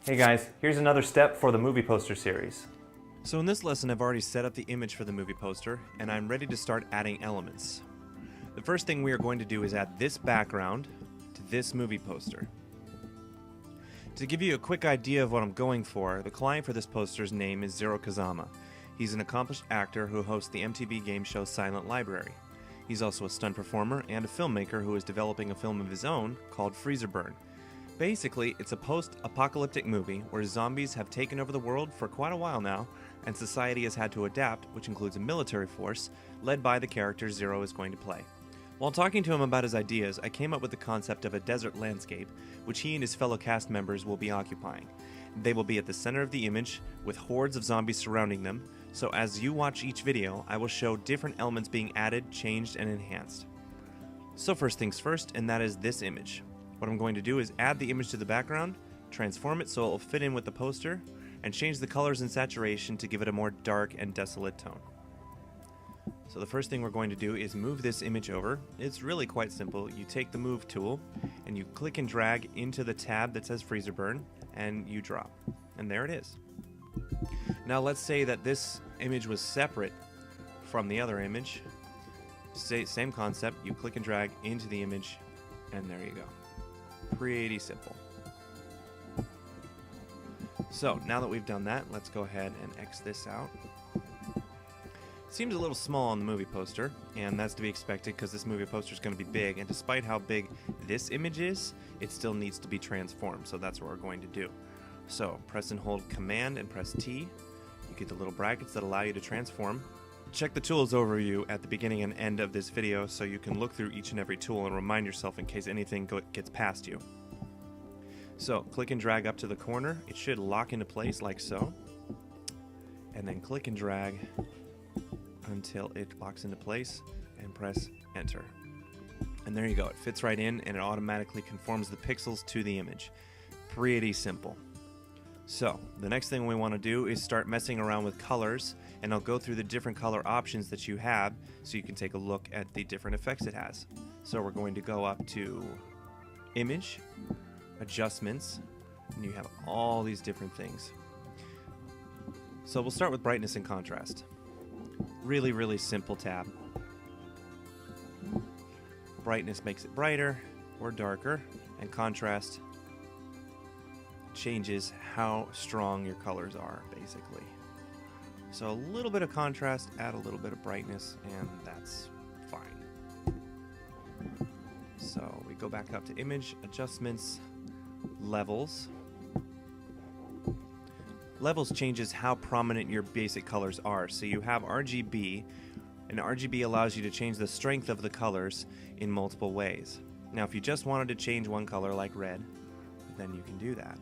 Hey guys, here's another step for the movie poster series. So in this lesson I've already set up the image for the movie poster, and I'm ready to start adding elements. The first thing we are going to do is add this background to this movie poster. To give you a quick idea of what I'm going for, the client for this poster's name is Zero Kazama. He's an accomplished actor who hosts the MTV game show Silent Library. He's also a stunt performer and a filmmaker who is developing a film of his own called Freezer Burn. Basically, it's a post-apocalyptic movie where zombies have taken over the world for quite a while now, and society has had to adapt, which includes a military force led by the character Zero is going to play. While talking to him about his ideas, I came up with the concept of a desert landscape, which he and his fellow cast members will be occupying. They will be at the center of the image, with hordes of zombies surrounding them, so as you watch each video, I will show different elements being added, changed, and enhanced. So first things first, and that is this image. What I'm going to do is add the image to the background, transform it so it will fit in with the poster, and change the colors and saturation to give it a more dark and desolate tone. So the first thing we're going to do is move this image over. It's really quite simple. You take the move tool and you click and drag into the tab that says Freezer Burn, and you drop. And there it is. Now let's say that this image was separate from the other image. Same concept, you click and drag into the image, and there you go. Pretty simple. So now that we've done that, let's go ahead and X this out. Seems a little small on the movie poster, and that's to be expected because this movie poster is going to be big, and despite how big this image is, it still needs to be transformed, so that's what we're going to do. So press and hold Command and press T. You get the little brackets that allow you to transform. Check the tools overview at the beginning and end of this video so you can look through each and every tool and remind yourself in case anything gets past you. So click and drag up to the corner. It should lock into place like so. And then click and drag until it locks into place and press enter. And there you go. It fits right in and it automatically conforms the pixels to the image. Pretty simple. So the next thing we want to do is start messing around with colors, and I'll go through the different color options that you have so you can take a look at the different effects it has. So we're going to go up to Image, Adjustments, and you have all these different things. So we'll start with Brightness and Contrast. Really simple tab. Brightness makes it brighter or darker, and contrast changes how strong your colors are, basically. So a little bit of contrast, add a little bit of brightness, and that's fine. So we go back up to Image, Adjustments, Levels. Levels changes how prominent your basic colors are. So you have RGB, and RGB allows you to change the strength of the colors in multiple ways. Now if you just wanted to change one color like red, then you can do that.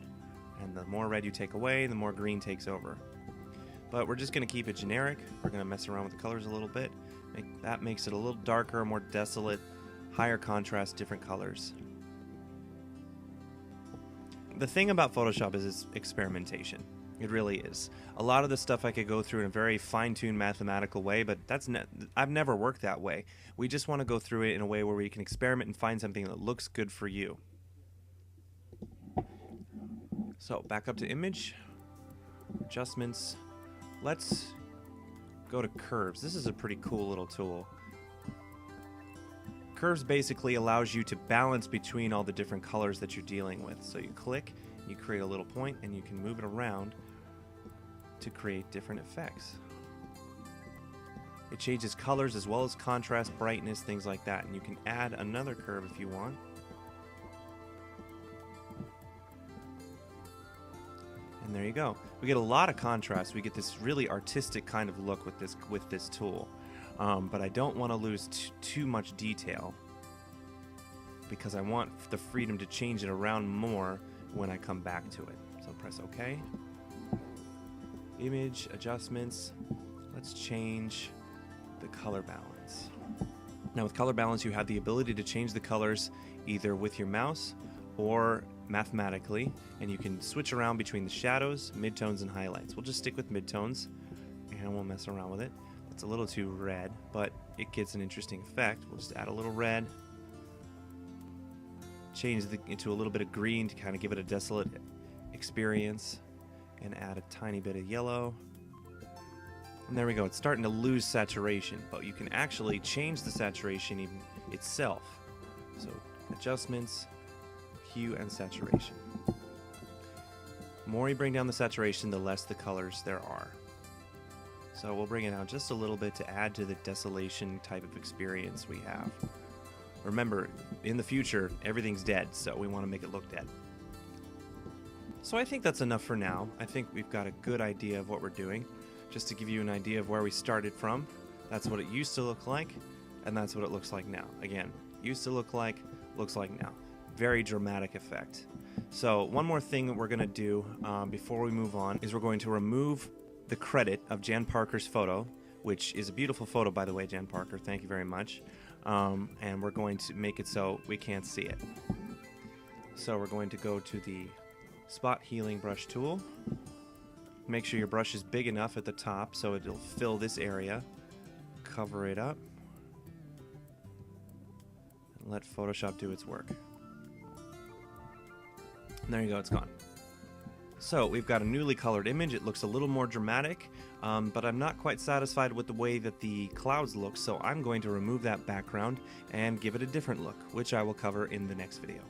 And the more red you take away, the more green takes over. But we're just going to keep it generic. We're going to mess around with the colors a little bit. That makes it a little darker, more desolate, higher contrast, different colors. The thing about Photoshop is its experimentation. It really is. A lot of the stuff I could go through in a very fine-tuned mathematical way, but I've never worked that way. We just want to go through it in a way where we can experiment and find something that looks good for you. So back up to Image, Adjustments. Let's go to Curves. This is a pretty cool little tool. Curves basically allows you to balance between all the different colors that you're dealing with. So you click, you create a little point, and you can move it around to create different effects. It changes colors as well as contrast, brightness, things like that. And you can add another curve if you want. And there you go. We get a lot of contrast. We get this really artistic kind of look with this tool. But I don't want to lose too much detail because I want the freedom to change it around more when I come back to it. So press OK. Image, Adjustments. Let's change the color balance. Now with color balance, you have the ability to change the colors either with your mouse or mathematically, and you can switch around between the shadows, midtones, and highlights. We'll just stick with midtones, and we'll mess around with it. It's a little too red, but it gets an interesting effect. We'll just add a little red, change it to a little bit of green to kind of give it a desolate experience and add a tiny bit of yellow. And there we go. It's starting to lose saturation, but you can actually change the saturation even itself. So adjustments, hue, and saturation. The more you bring down the saturation, the less the colors there are. So we'll bring it down just a little bit to add to the desolation type of experience we have. Remember, in the future, everything's dead, so we want to make it look dead. So I think that's enough for now. I think we've got a good idea of what we're doing. Just to give you an idea of where we started from, that's what it used to look like, and that's what it looks like now. Again, used to look like, looks like now. Very dramatic effect. So one more thing that we're going to do before we move on is we're going to remove the credit of Jan Parker's photo, which is a beautiful photo, by the way, Jan Parker. Thank you very much. And we're going to make it so we can't see it. So we're going to go to the Spot Healing Brush tool. Make sure your brush is big enough at the top so it'll fill this area. Cover it up. And let Photoshop do its work. And there you go, it's gone. So we've got a newly colored image. It looks a little more dramatic, but I'm not quite satisfied with the way that the clouds look, so I'm going to remove that background and give it a different look, which I will cover in the next video.